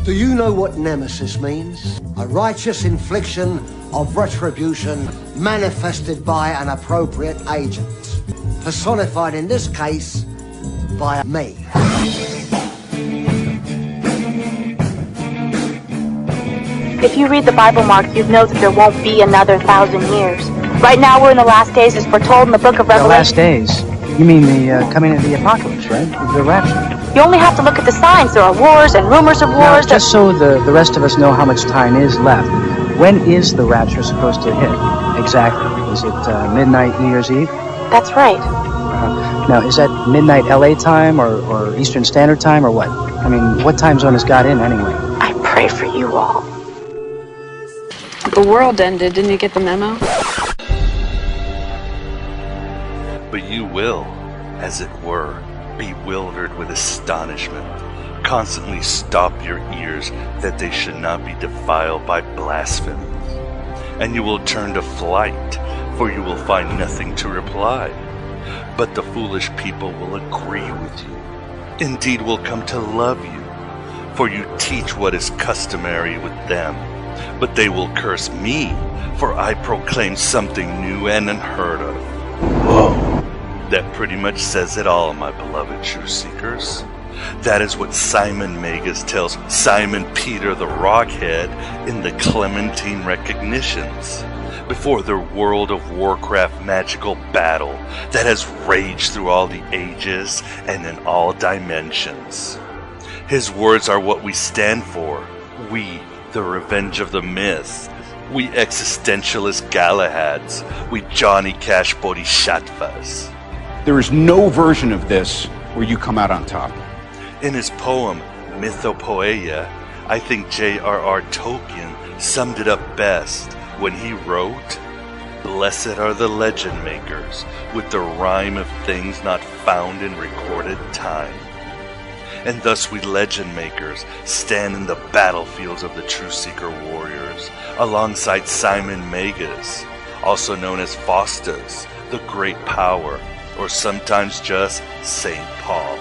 Do you know what nemesis means? A righteous infliction of retribution manifested by an appropriate agent. Personified in this case by me. If you read the Bible, Mark, you'd know that there won't be another 1,000 years. Right now we're in the last days as foretold in the book of Revelation. The last days? You mean the coming of the apocalypse, right? The rapture. You only have to look at the signs. There are wars and rumors of wars. Now, just so the rest of us know how much time is left, when is the rapture supposed to hit? Exactly. Is it midnight New Year's Eve? That's right. Now, is that midnight LA time or Eastern Standard Time or what? I mean, what time zone has got in anyway? I pray for you all. The world ended. Didn't you get the memo? But you will, as it were, bewildered with astonishment, constantly stop your ears that they should not be defiled by blasphemy. And you will turn to flight, for you will find nothing to reply. But the foolish people will agree with you, indeed will come to love you, for you teach what is customary with them. But they will curse me, for I proclaim something new and unheard of. Whoa! That pretty much says it all, my beloved truth seekers. That is what Simon Magus tells Simon Peter the Rockhead in the Clementine Recognitions, before their World of Warcraft magical battle that has raged through all the ages and in all dimensions. His words are what we stand for. We, the Revenge of the Myth. We existentialist Galahads. We Johnny Cash Bodhisattvas. There is no version of this where you come out on top. In his poem, Mythopoeia, I think J.R.R. Tolkien summed it up best when he wrote, "Blessed are the legend makers, with the rhyme of things not found in recorded time." And thus we legend makers stand in the battlefields of the True Seeker warriors, alongside Simon Magus, also known as Faustus, the Great Power, or sometimes just St. Paul.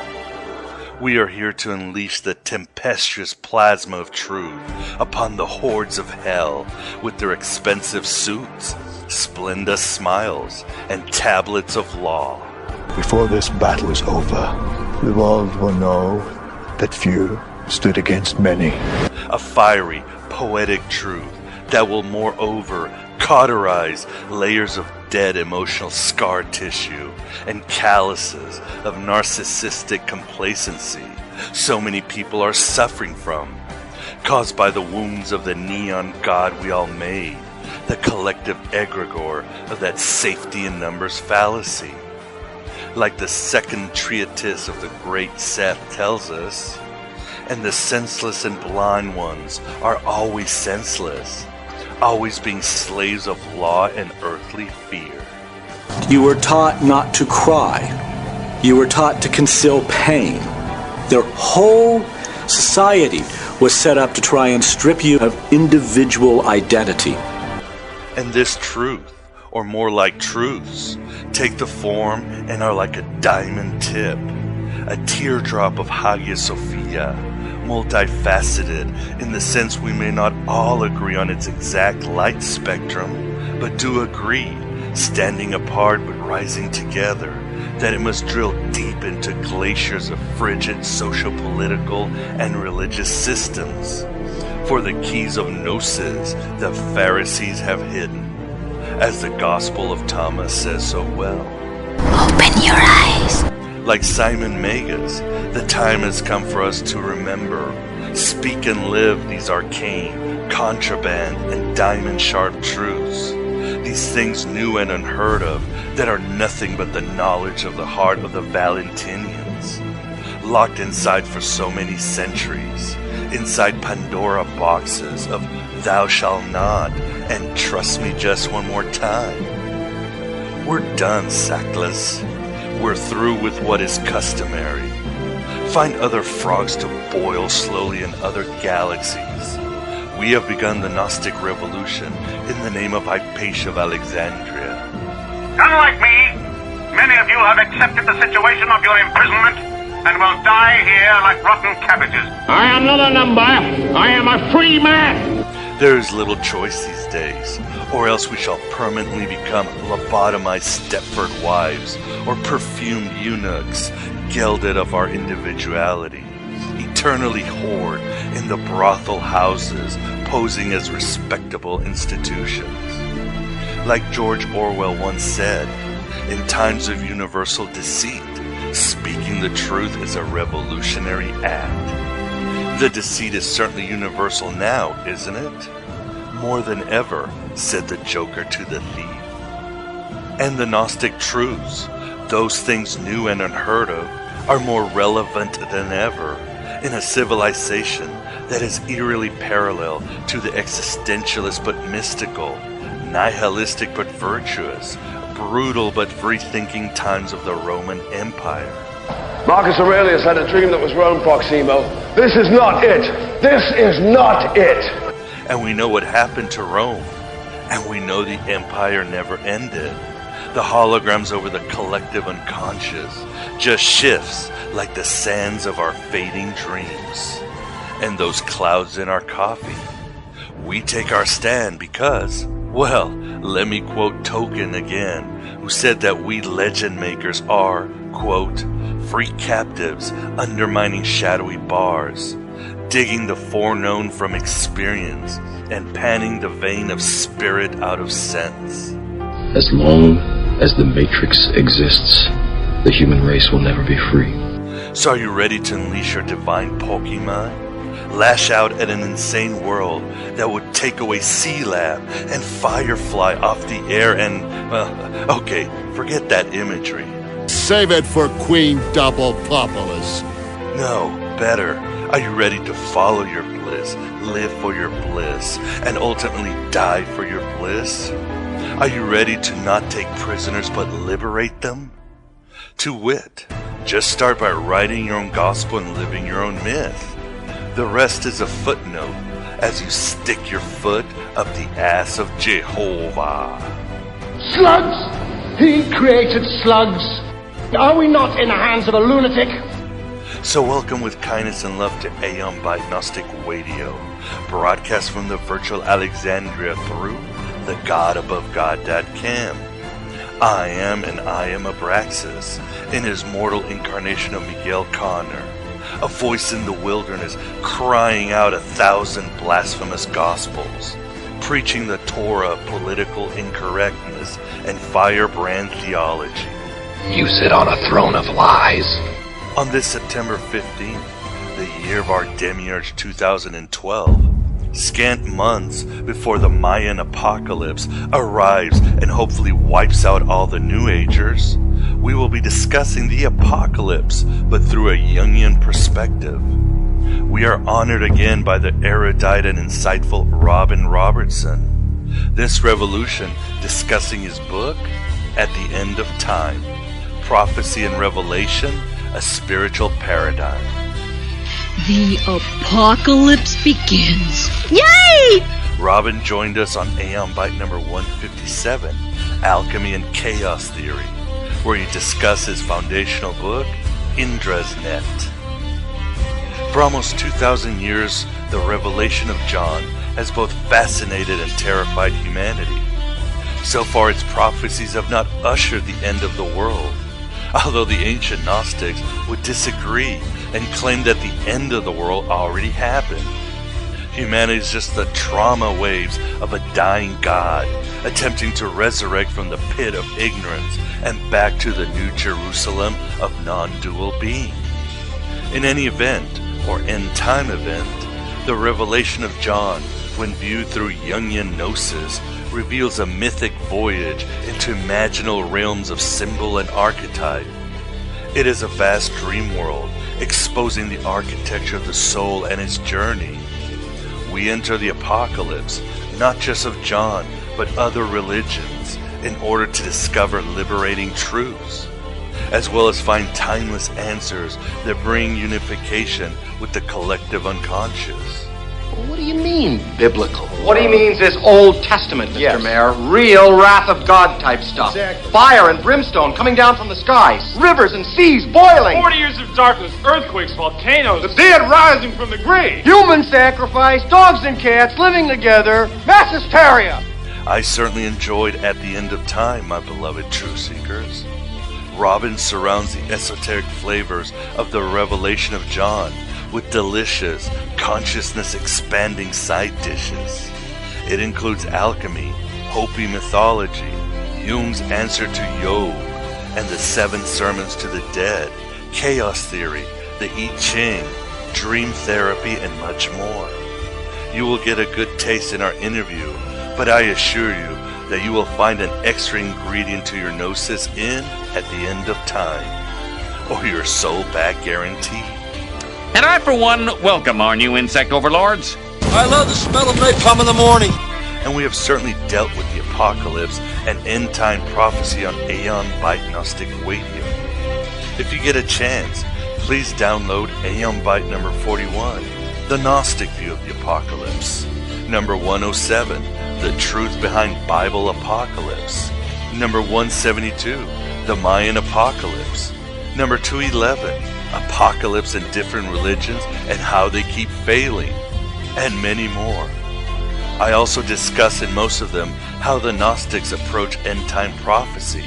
We are here to unleash the tempestuous plasma of truth upon the hordes of hell with their expensive suits, splendid smiles, and tablets of law. Before this battle is over, the world will know that few stood against many. A fiery, poetic truth that will moreover cauterize layers of dead emotional scar tissue and calluses of narcissistic complacency so many people are suffering from, caused by the wounds of the neon god we all made, the collective egregore of that safety in numbers fallacy. Like the second treatise of the great Seth tells us, and the senseless and blind ones are always senseless, always being slaves of law and earthly fear. You were taught not to cry. You were taught to conceal pain. Their whole society was set up to try and strip you of individual identity. And this truth, or more like truths, take the form and are like a diamond tip, a teardrop of Hagia Sophia, multifaceted in the sense we may not all agree on its exact light spectrum, but do agree, standing apart but rising together, that it must drill deep into glaciers of frigid social-political and religious systems. For the keys of Gnosis the Pharisees have hidden, as the Gospel of Thomas says so well. Open your eyes. Like Simon Magus, the time has come for us to remember, speak and live these arcane, contraband, and diamond-sharp truths. These things new and unheard of that are nothing but the knowledge of the heart of the Valentinians, locked inside for so many centuries, inside Pandora boxes of thou shalt not and trust me just one more time. We're done, sackless. We're through with what is customary. Find other frogs to boil slowly in other galaxies. We have begun the Gnostic revolution in the name of Hypatia of Alexandria. Unlike me, many of you have accepted the situation of your imprisonment and will die here like rotten cabbages. I am not a number. I am a free man. There is little choice these days, or else we shall permanently become lobotomized Stepford wives, or perfumed eunuchs, gelded of our individuality, eternally whored in the brothel houses, posing as respectable institutions. Like George Orwell once said, in times of universal deceit, speaking the truth is a revolutionary act. The deceit is certainly universal now, isn't it? More than ever, said the Joker to the thief. And the Gnostic truths, those things new and unheard of, are more relevant than ever in a civilization that is eerily parallel to the existentialist but mystical, nihilistic but virtuous, brutal but free-thinking times of the Roman Empire. Marcus Aurelius had a dream that was Rome, Proximo. This is not it. This is not it. And we know what happened to Rome. And we know the empire never ended. The holograms over the collective unconscious just shifts like the sands of our fading dreams. And those clouds in our coffee. We take our stand because, well, let me quote Tolkien again, who said that we legend makers are, quote, free captives undermining shadowy bars, digging the foreknown from experience, and panning the vein of spirit out of sense. As long as the Matrix exists, the human race will never be free. So are you ready to unleash your divine Pokemon? Lash out at an insane world that would take away Sea-Lab and Firefly off the air and, okay, forget that imagery. Save it for Queen Doublepopulous. No, better. Are you ready to follow your bliss, live for your bliss, and ultimately die for your bliss? Are you ready to not take prisoners but liberate them? To wit, just start by writing your own gospel and living your own myth. The rest is a footnote as you stick your foot up the ass of Jehovah. Slugs! He created slugs. Are we not in the hands of a lunatic? So welcome with kindness and love to Aeon Byte Gnostic Radio, broadcast from the virtual Alexandria through the GodAboveGod.com. I am Abraxas, in his mortal incarnation of Miguel Connor, a voice in the wilderness crying out 1,000 blasphemous gospels, preaching the Torah of political incorrectness and firebrand theology. You sit on a throne of lies. On this September 15th, the year of our Demiurge 2012, scant months before the Mayan apocalypse arrives and hopefully wipes out all the New Agers, we will be discussing the apocalypse, but through a Jungian perspective. We are honored again by the erudite and insightful Robertson. This revolution discussing his book, At the End of Time, Prophecy and Revelation, a Spiritual Paradigm. The apocalypse begins. Yay! Robin joined us on Aeon Byte number 157, Alchemy and Chaos Theory, where he discusses his foundational book, Indra's Net. For almost 2,000 years, the revelation of John has both fascinated and terrified humanity. So far, its prophecies have not ushered the end of the world, although the ancient Gnostics would disagree and claim that the end of the world already happened. Humanity is just the trauma waves of a dying God, attempting to resurrect from the pit of ignorance and back to the New Jerusalem of non-dual being. In any event, or end-time event, the revelation of John, when viewed through Jungian Gnosis, reveals a mythic voyage into imaginal realms of symbol and archetype. It is a vast dreamworld, exposing the architecture of the soul and its journey. We enter the apocalypse, not just of John, but other religions, in order to discover liberating truths, as well as find timeless answers that bring unification with the collective unconscious. What do you mean, biblical? What he means is Old Testament, Mr. Mayor. Real wrath of God type stuff. Exactly. Fire and brimstone coming down from the skies. Rivers and seas boiling. 40 years of darkness, earthquakes, volcanoes. The dead rising from the grave. Human sacrifice, dogs and cats living together. Mass hysteria. I certainly enjoyed At the End of Time, my beloved Truth Seekers. Robin surrounds the esoteric flavors of the Revelation of John with delicious, consciousness-expanding side dishes. It includes alchemy, Hopi mythology, Jung's answer to Job, and the 7 sermons to the dead, chaos theory, the I Ching, dream therapy, and much more. You will get a good taste in our interview, but I assure you that you will find an extra ingredient to your gnosis in At the End of Time, or your soul back guarantee. And I, for one, welcome our new insect overlords. I love the smell of napalm in the morning. And we have certainly dealt with the apocalypse and end-time prophecy on Aeon, Byte, Gnostic Radio. If you get a chance, please download Aeon Byte number 41, The Gnostic View of the Apocalypse, number 107, The Truth Behind Bible Apocalypse, number 172, The Mayan Apocalypse, number 211, Apocalypse in Different Religions and How They Keep Failing, and many more. I also discuss in most of them how the Gnostics approach end-time prophecy,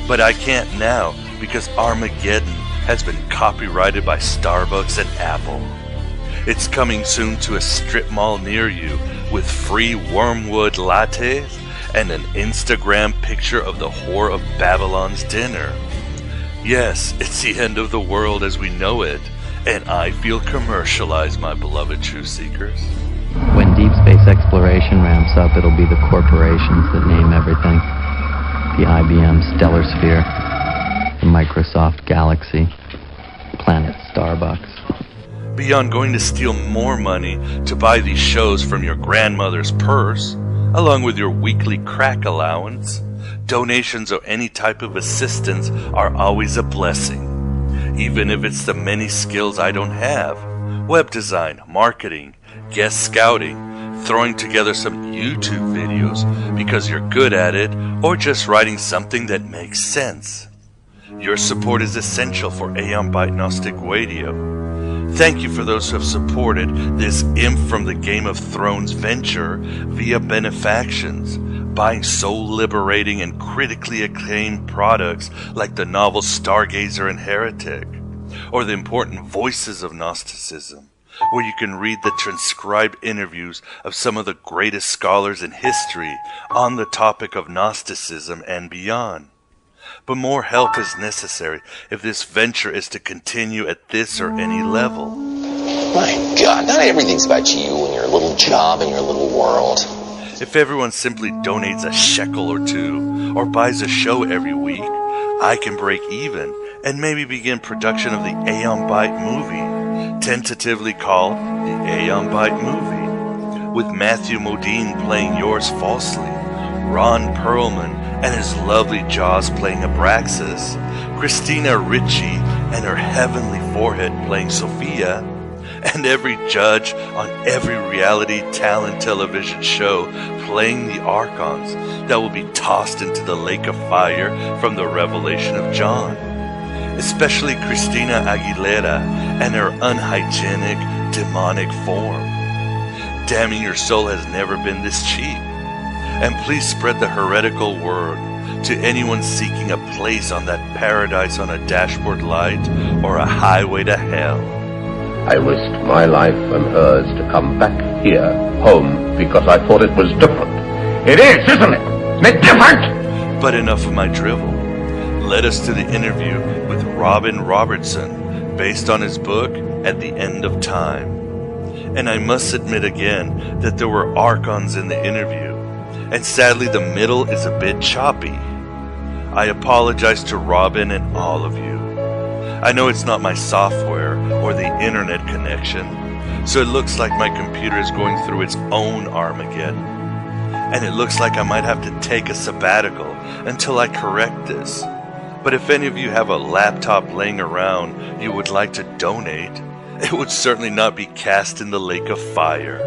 but I can't now because Armageddon has been copyrighted by Starbucks and Apple. It's coming soon to a strip mall near you with free wormwood lattes and an Instagram picture of the Whore of Babylon's dinner. Yes, it's the end of the world as we know it, and I feel commercialized, my beloved Truth Seekers. When deep space exploration ramps up, it'll be the corporations that name everything. The IBM Stellar Sphere, the Microsoft Galaxy, Planet Starbucks. Beyond going to steal more money to buy these shows from your grandmother's purse, along with your weekly crack allowance, donations or any type of assistance are always a blessing, even if it's the many skills I don't have. Web design, marketing, guest scouting, throwing together some YouTube videos because you're good at it, or just writing something that makes sense. Your support is essential for Aeon Byte Gnostic Radio. Thank you for those who have supported this imp from the Game of Thrones venture via benefactions, buying soul-liberating and critically acclaimed products like the novel Stargazer and Heretic, or the important Voices of Gnosticism, where you can read the transcribed interviews of some of the greatest scholars in history on the topic of Gnosticism and beyond. But more help is necessary if this venture is to continue at this or any level. My God, not everything's about you and your little job and your little world. If everyone simply donates a shekel or two, or buys a show every week, I can break even and maybe begin production of the Aeon Byte movie, tentatively called the Aeon Byte Movie, with Matthew Modine playing Yours Falsely, Ron Perlman and his lovely Jaws playing Abraxas, Christina Ricci and her heavenly forehead playing Sophia, and every judge on every reality talent television show playing the Archons that will be tossed into the lake of fire from the Revelation of John. Especially Christina Aguilera and her unhygienic, demonic form. Damning your soul has never been this cheap. And please spread the heretical word to anyone seeking a place on that paradise on a dashboard light or a highway to hell. I risked my life and hers to come back here, home, because I thought it was different. It is, isn't it? Isn't it different? But enough of my drivel. Let us to the interview with Robin Robertson, based on his book, At the End of Time. And I must admit again that there were Archons in the interview, and sadly the middle is a bit choppy. I apologize to Robin and all of you. I know it's not my software or the internet connection, so it looks like my computer is going through its own Armageddon. And it looks like I might have to take a sabbatical until I correct this. But if any of you have a laptop laying around you would like to donate, it would certainly not be cast in the lake of fire.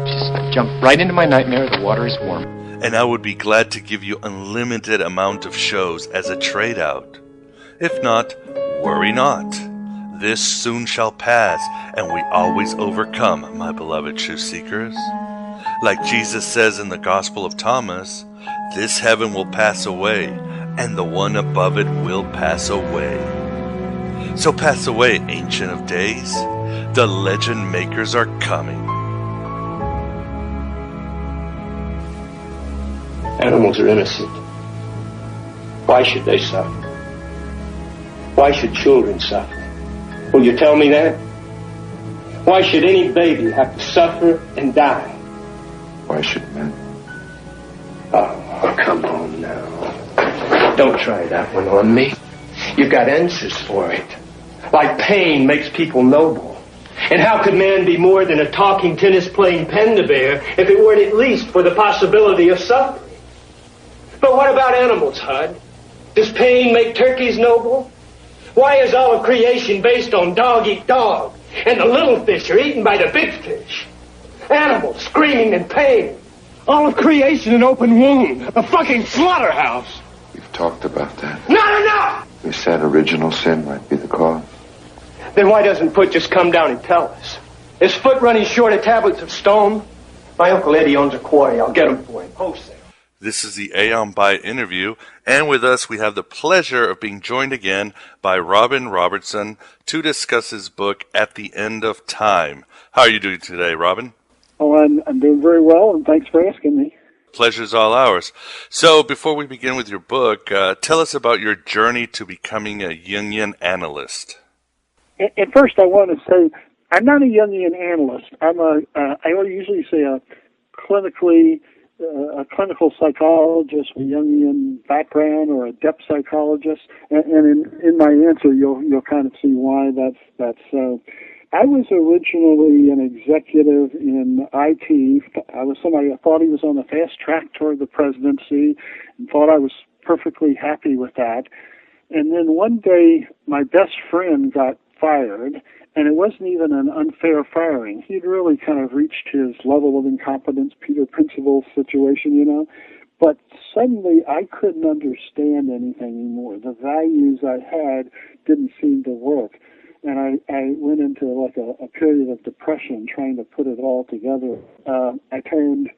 Just jump right into my nightmare. The water is warm. And I would be glad to give you unlimited amount of shows as a trade-out. If not, worry not. This soon shall pass, and we always overcome, my beloved truth seekers. Like Jesus says in the Gospel of Thomas, this heaven will pass away, and the one above it will pass away. So pass away, Ancient of Days. The legend makers are coming. Animals are innocent. Why should they suffer? Why should children suffer? Will you tell me that? Why should any baby have to suffer and die? Why should men? Oh, come on now. Don't try that one on me. You've got answers for it. Like pain makes people noble. And how could man be more than a talking, tennis-playing panda bear if it weren't at least for the possibility of suffering? But what about animals, Hud? Does pain make turkeys noble? Why is all of creation based on dog eat dog, and the little fish are eaten by the big fish? Animals screaming in pain. All of creation an open wound, a fucking slaughterhouse. We've talked about that. Not enough! We said original sin might be the cause. Then why doesn't Foot just come down and tell us? Is Foot running short of tablets of stone? My Uncle Eddie owns a quarry. I'll get them for him. Wholesale. This is the Aeon Byte interview, and with us we have the pleasure of being joined again by Robertson to discuss his book, At the End of Time. How are you doing today, Robin? Oh, I'm doing very well, and thanks for asking me. Pleasure's all ours. So, before we begin with your book, tell us about your journey to becoming a Jungian analyst. At first, I want to say I'm not a Jungian analyst. I usually say a clinical psychologist with Jungian background, or a depth psychologist, and in my answer you'll kind of see why that's so. I was originally an executive in IT. I was somebody I thought he was on the fast track toward the presidency, and thought I was perfectly happy with that. And then one day my best friend got fired, and it wasn't even an unfair firing. He'd really kind of reached his level of incompetence, Peter Principle situation, you know. But suddenly I couldn't understand anything anymore. The values I had didn't seem to work. And I went into like a period of depression trying to put it all together. I turned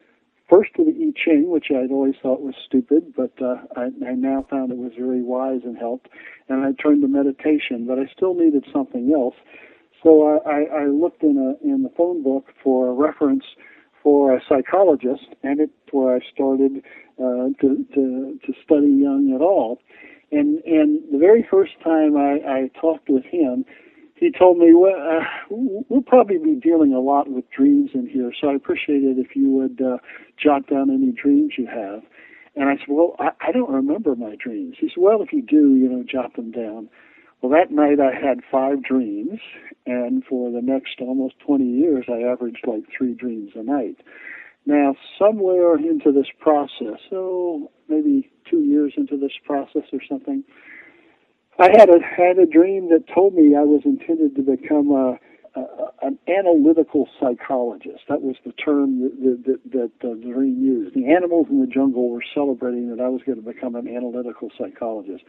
first to the I Ching, which I'd always thought was stupid, but I now found it was very wise and helped. And I turned to meditation, but I still needed something else. So I looked in the phone book for a reference for a psychologist, and it's where I started to study Jung at all. And the very first time I talked with him, he told me, well, we'll probably be dealing a lot with dreams in here, so I appreciate it if you would jot down any dreams you have. And I said, well, I don't remember my dreams. He said, well, if you do, jot them down. Well, that night I had 5 dreams, and for the next almost 20 years, I averaged like 3 dreams a night. Now, somewhere into this process, so maybe 2 years into this process or something, I had a dream that told me I was intended to become an analytical psychologist. That was the term that the dream used. The animals in the jungle were celebrating that I was going to become an analytical psychologist.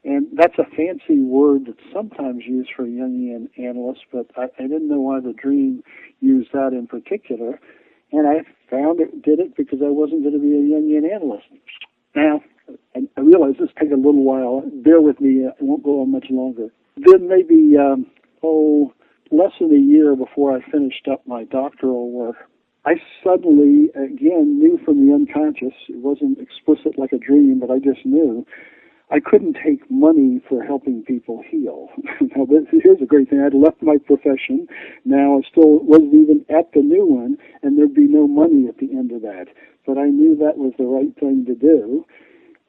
And that's a fancy word that's sometimes used for Jungian analysts, but I didn't know why the dream used that in particular. And I did it because I wasn't going to be a Jungian analyst. Now, I realize this takes a little while. Bear with me. It won't go on much longer. Then maybe, less than a year before I finished up my doctoral work, I suddenly, again, knew from the unconscious. It wasn't explicit like a dream, but I just knew I couldn't take money for helping people heal. Now, here's a great thing. I'd left my profession. Now I still wasn't even at the new one, and there'd be no money at the end of that. But I knew that was the right thing to do.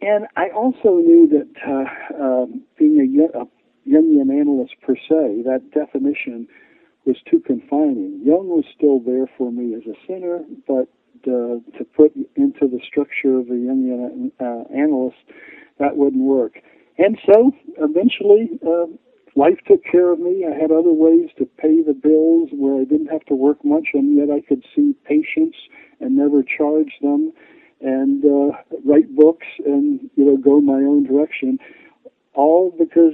And I also knew that being a Jungian analyst per se, that definition was too confining. Jung was still there for me as a sinner, but to put into the structure of a Jungian analyst, that wouldn't work. And so, eventually, life took care of me. I had other ways to pay the bills where I didn't have to work much, and yet I could see patients and never charge them, and write books and go my own direction. All because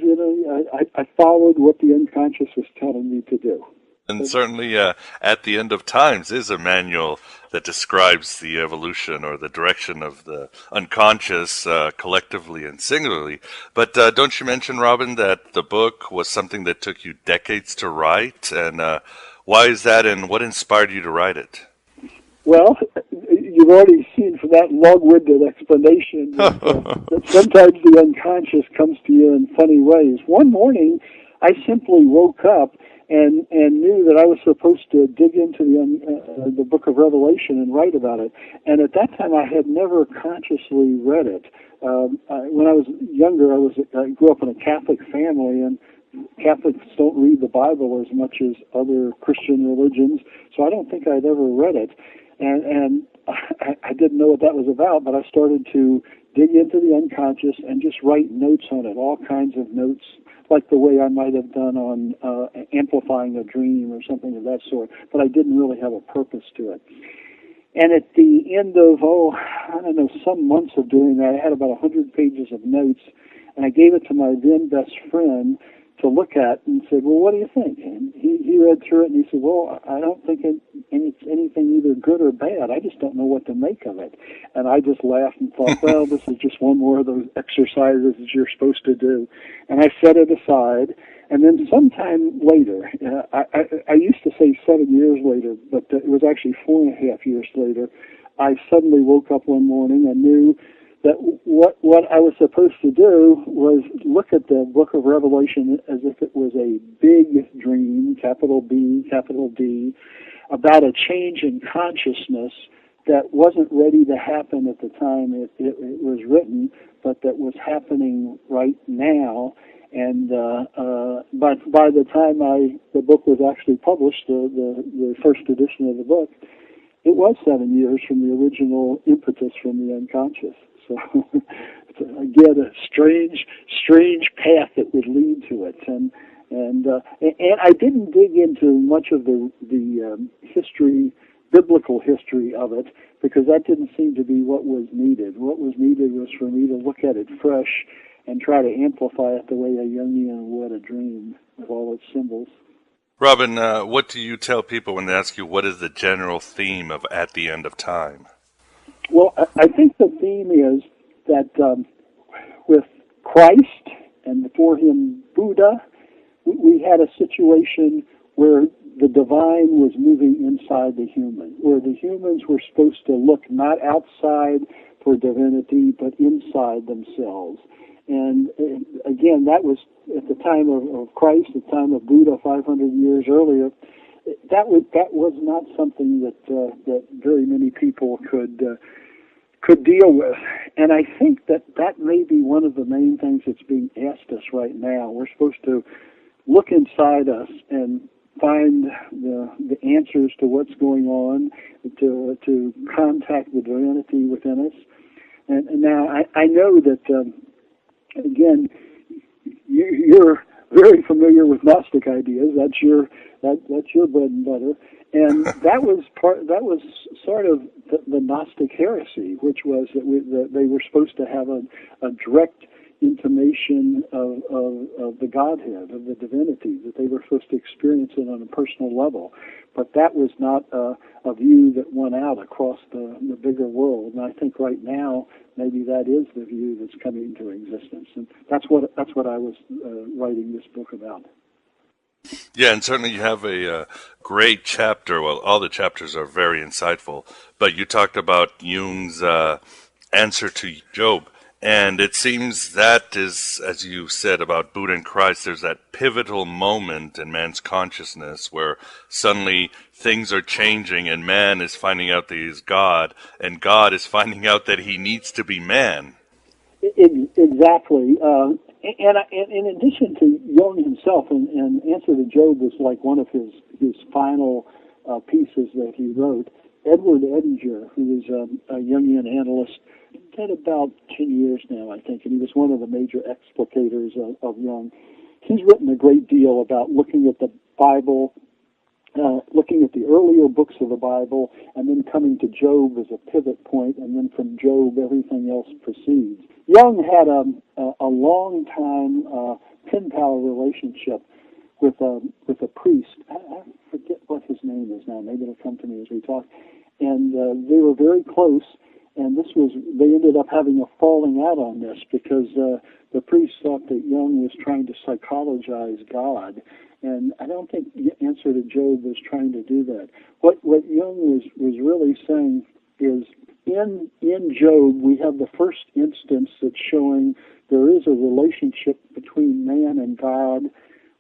I followed what the unconscious was telling me to do. And certainly, At the End of Times is a manual that describes the evolution or the direction of the unconscious collectively and singularly. But don't you mention, Robin, that the book was something that took you decades to write? And why is that, and what inspired you to write it? Well, you've already seen from that long-winded explanation that sometimes the unconscious comes to you in funny ways. One morning, I simply woke up and knew that I was supposed to dig into the Book of Revelation and write about it. And at that time, I had never consciously read it. When I was younger, I grew up in a Catholic family, and Catholics don't read the Bible as much as other Christian religions, so I don't think I'd ever read it. And I didn't know what that was about, but I started to dig into the unconscious and just write notes on it, all kinds of notes, like the way I might have done on amplifying a dream or something of that sort, but I didn't really have a purpose to it. And at the end of, some months of doing that, I had about 100 pages of notes, and I gave it to my then best friend to look at and said, well, what do you think? And he read through it, and he said, well, I don't think it's anything either good or bad. I just don't know what to make of it. And I just laughed and thought, well, this is just one more of those exercises that you're supposed to do. And I set it aside. And then sometime later, I used to say 7 years later, but it was actually 4.5 years later, I suddenly woke up one morning and knew that what I was supposed to do was look at the Book of Revelation as if it was a big dream, capital B, capital D, about a change in consciousness that wasn't ready to happen at the time it was written, but that was happening right now. And but by the time the book was actually published, the first edition of the book, it was 7 years from the original impetus from the unconscious. So, again, a strange path that would lead to it, and I didn't dig into much of the history, biblical history of it, because that didn't seem to be what was needed. What was needed was for me to look at it fresh and try to amplify it the way a Jungian would a dream with all its symbols. Robin, what do you tell people when they ask you what is the general theme of At the End of Time? Well, I think the theme is that with Christ and before him Buddha, we had a situation where the divine was moving inside the human, where the humans were supposed to look not outside for divinity, but inside themselves. And again, that was at the time of Christ, the time of Buddha 500 years earlier. That was not something that very many people could deal with. And I think that may be one of the main things that's being asked us right now. We're supposed to look inside us and find the answers to what's going on, to contact the divinity within us. And now I know that, again, you're very familiar with Gnostic ideas. That's your bread and butter. And that was sort of the Gnostic heresy, which was that they were supposed to have a direct intimation of the Godhead, of the divinity, that they were supposed to experience it on a personal level. But that was not a view that went out across the bigger world. And I think right now maybe that is the view that's coming into existence. And that's what I was writing this book about. Yeah, and certainly you have a great chapter. Well, all the chapters are very insightful, but you talked about Jung's answer to Job. And it seems that is, as you said about Buddha and Christ, there's that pivotal moment in man's consciousness where suddenly things are changing and man is finding out that he's God, and God is finding out that he needs to be man. Exactly. And in addition to Jung himself, and Answer to Job was like one of his final pieces that he wrote, Edward Edinger, who is a Jungian analyst, dead about 10 years now, I think, and he was one of the major explicators of Jung. he's written a great deal about looking at the Bible, looking at the earlier books of the Bible, and then coming to Job as a pivot point, and then from Job everything else proceeds. Jung had a long time pen pal relationship with a priest. I forget what his name is now. Maybe it'll come to me as we talk. And they were very close. And they ended up having a falling out on this because the priest thought that Jung was trying to psychologize God. And I don't think the answer to Job was trying to do that. What Jung was really saying is, in Job, we have the first instance that's showing there is a relationship between man and God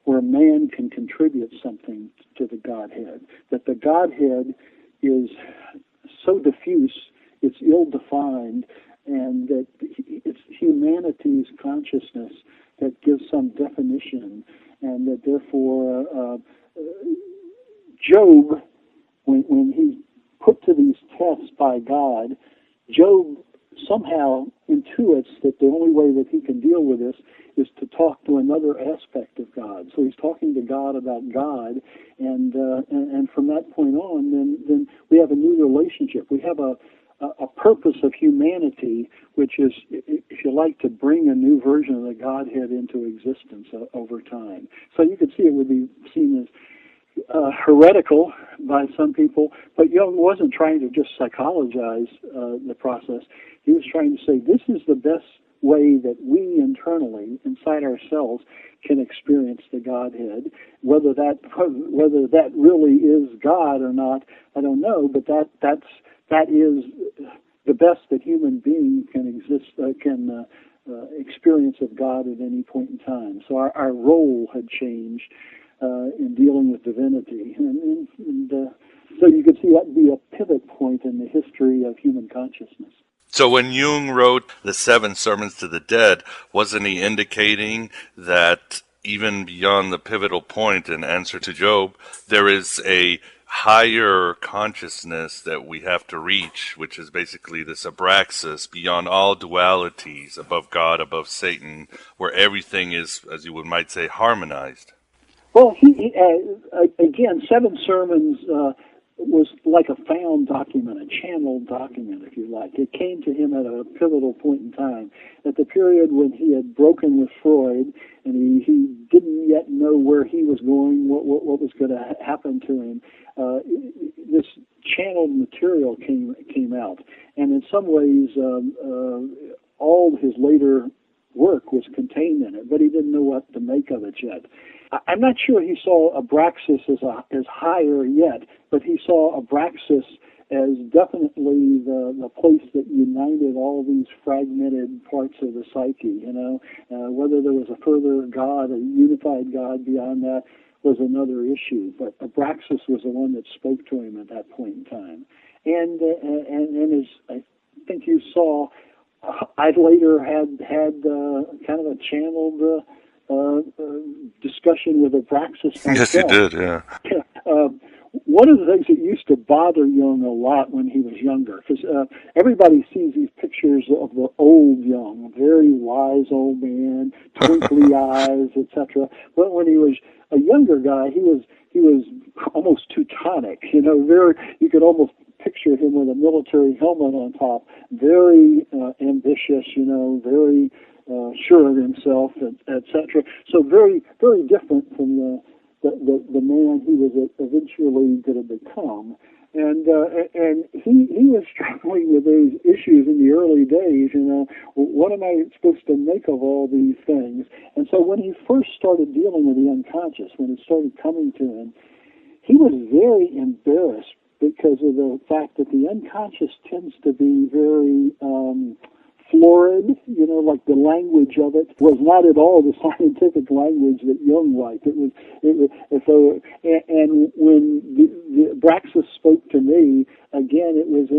where man can contribute something to the Godhead. That the Godhead is so diffuse, it's ill-defined, and that it's humanity's consciousness that gives some definition, and that therefore Job, when he's put to these tests by God, Job somehow intuits that the only way that he can deal with this is to talk to another aspect of God. So he's talking to God about God, and from that point on, then we have a new relationship. We have a purpose of humanity, which is, if you like, to bring a new version of the Godhead into existence over time. So you could see it would be seen as heretical by some people, but Jung wasn't trying to just psychologize the process. He was trying to say this is the best way that we internally, inside ourselves, can experience the Godhead. Whether that really is God or not, I don't know, but that is the best that human beings can experience of God at any point in time. So our role had changed in dealing with divinity, and so you could see that would be a pivot point in the history of human consciousness. So when Jung wrote the 7 Sermons to the Dead, wasn't he indicating that even beyond the pivotal point in answer to Job, there is a higher consciousness that we have to reach, which is basically this abraxas beyond all dualities, above God, above Satan, where everything is, as you might say, harmonized? Well, he again, 7 Sermons was like a found document, a channeled document, if you like. It came to him at a pivotal point in time, at the period when he had broken with Freud, and he didn't yet know where he was going, what was going to happen to him. This channeled material came out, and in some ways, all his later work was contained in it, but he didn't know what to make of it yet. I'm not sure he saw Abraxas as higher yet, but he saw Abraxas as definitely the place that united all these fragmented parts of the psyche. Whether there was a further God, a unified God beyond that, was another issue. But Abraxas was the one that spoke to him at that point in time. And as I think you saw, I later had kind of a channeled discussion with Abraxas myself. Yes, you did, yeah. One of the things that used to bother Jung a lot when he was younger, because everybody sees these pictures of the old Jung, very wise old man, twinkly eyes, etc. But when he was a younger guy, he was almost Teutonic, you could almost picture him with a military helmet on top, very ambitious, very sure of himself, etc. So very, very different from the man he was eventually going to become. And he was struggling with those issues in the early days. What am I supposed to make of all these things? And so when he first started dealing with the unconscious, when it started coming to him, he was very embarrassed because of the fact that the unconscious tends to be very florid, like the language of it was not at all the scientific language that Jung liked. And when the Abraxas spoke to me, again, it was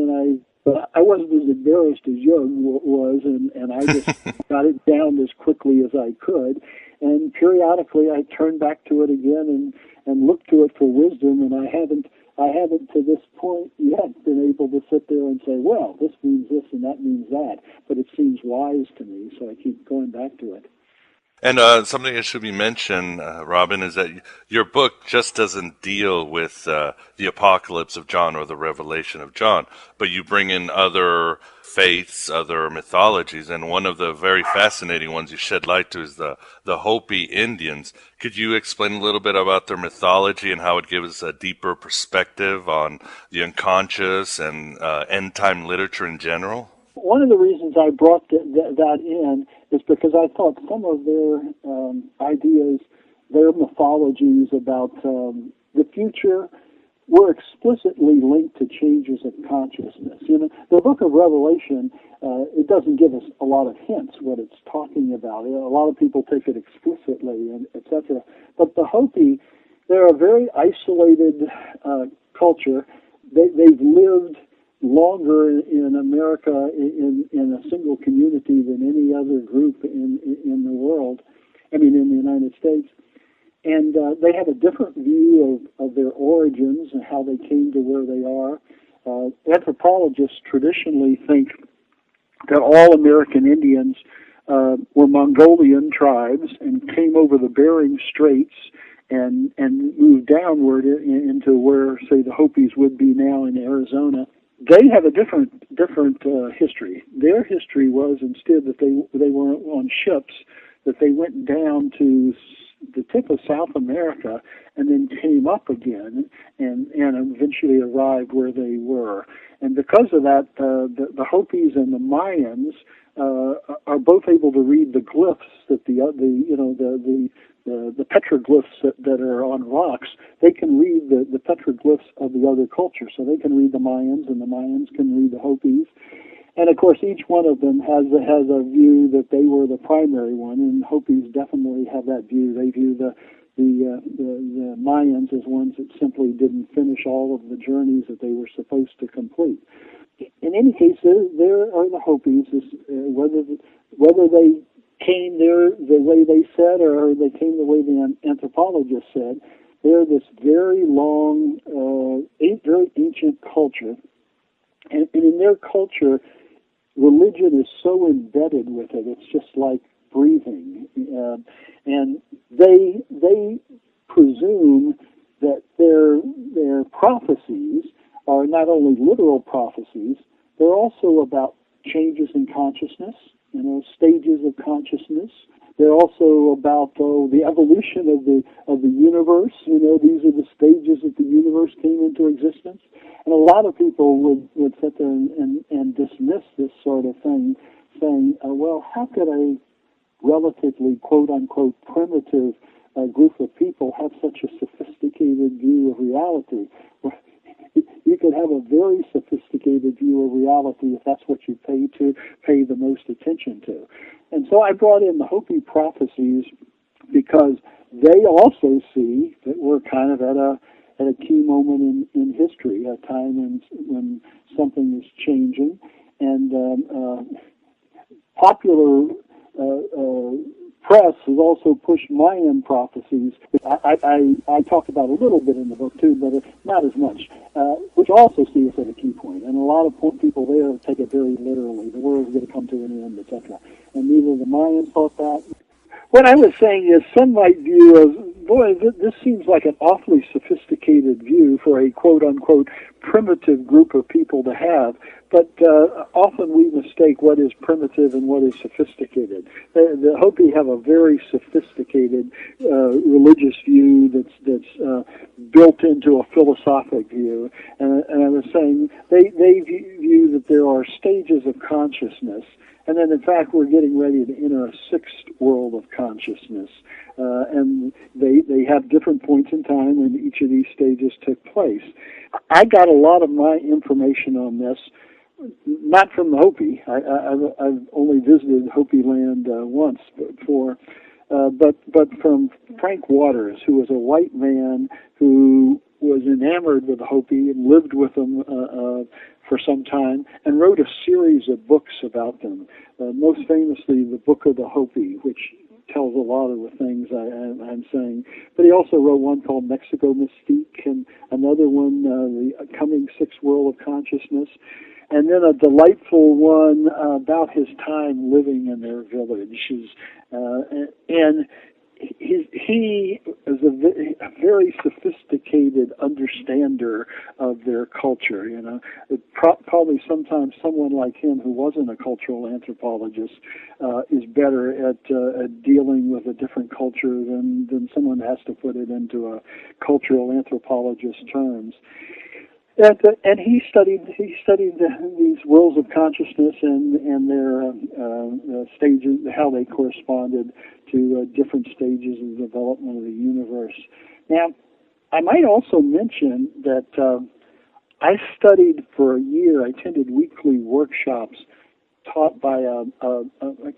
I wasn't as embarrassed as Jung was, and I just got it down as quickly as I could. And periodically I turned back to it again and looked to it for wisdom, and I haven't to this point yet been able to sit there and say, well, this means this and that means that, but it seems wise to me, so I keep going back to it. And something that should be mentioned, Robin, is that your book just doesn't deal with the apocalypse of John or the revelation of John, but you bring in other faiths, other mythologies, and one of the very fascinating ones you shed light to is the Hopi Indians. Could you explain a little bit about their mythology and how it gives a deeper perspective on the unconscious and end-time literature in general? One of the reasons I brought that in is because I thought some of their ideas, their mythologies about the future were explicitly linked to changes of consciousness. You know, the book of Revelation, it doesn't give us a lot of hints what it's talking about. You know, a lot of people take it explicitly, and etc. But the Hopi, they're a very isolated culture. They've lived longer in America in a single community than any other group in the world, in the United States. And they have a different view of their origins and how they came to where they are. Anthropologists traditionally think that all American Indians were Mongolian tribes and came over the Bering Straits and moved downward into where, say, the Hopis would be now in Arizona. They have a different history. Their history was instead that they were on ships, that they went down to the tip of South America and then came up again and eventually arrived where they were. And because of that, the Hopis and the Mayans are both able to read the glyphs that the petroglyphs that are on rocks. They can read the petroglyphs of the other culture, so they can read the Mayans, and the Mayans can read the Hopis. And of course, each one of them has a view that they were the primary one, and Hopis definitely have that view. They view the Mayans as ones that simply didn't finish all of the journeys that they were supposed to complete. In any case, there are the Hopis. Whether they came there the way they said, or they came the way the anthropologists said, they're this very long, very ancient culture, and in their culture, religion is so embedded with it, it's just like breathing. And they presume that their prophecies are not only literal prophecies, they're also about changes in consciousness, stages of consciousness. They're also about the evolution of the universe. These are the stages that the universe came into existence. And a lot of people would sit there and dismiss this sort of thing, saying, well, how could a relatively, quote-unquote, primitive group of people have such a sophisticated view of reality? Well, you could have a very sophisticated view of reality if that's what you pay the most attention to. And so I brought in the Hopi prophecies because they also see that we're kind of at a key moment in history, a time when something is changing, and popular press has also pushed Mayan prophecies. I talk about a little bit in the book too, but not as much, which also see us at a key point. And a lot of people there take it very literally. The world's going to come to an end, etc. And neither the Mayans thought that. What I was saying is some might view as, boy, this seems like an awfully sophisticated view for a quote-unquote primitive group of people to have, but often we mistake what is primitive and what is sophisticated. The Hopi have a very sophisticated religious view that's built into a philosophic view, and I was saying they view that there are stages of consciousness. And then, in fact, we're getting ready to enter a sixth world of consciousness. And they have different points in time when each of these stages took place. I got a lot of my information on this, not from the Hopi. I've only visited Hopi land once before, but from Frank Waters, who was a white man who was enamored with the Hopi and lived with them for some time, and wrote a series of books about them, most famously the Book of the Hopi, which tells a lot of the things I'm saying. But he also wrote one called Mexico Mystique, and another one, The Coming Sixth World of Consciousness, and then a delightful one about his time living in their villages. And he is a very sophisticated understander of their culture. You know, probably sometimes someone like him who wasn't a cultural anthropologist is better at dealing with a different culture than someone has to put it into a cultural anthropologist terms. And he studied these worlds of consciousness and their stages, how they corresponded to different stages of the development of the universe. Now, I might also mention that I studied for a year. I attended weekly workshops taught by a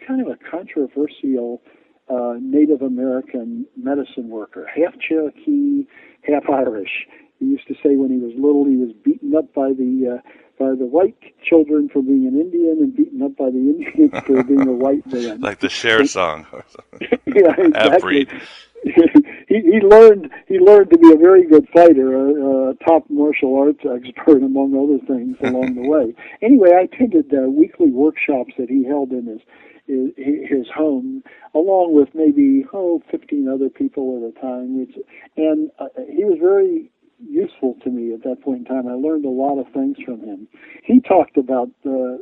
kind of a controversial Native American medicine worker, half Cherokee, half Irish. He used to say when he was little he was beaten up by the white children for being an Indian and beaten up by the Indians for being a white man. Like the Cher song. Yeah, exactly. Half-breed. He learned to be a very good fighter, a top martial arts expert, among other things, along the way. Anyway, I attended weekly workshops that he held in his home, along with maybe 15 other people at a time. And he was very useful to me at that point in time. I learned a lot of things from him. He talked about the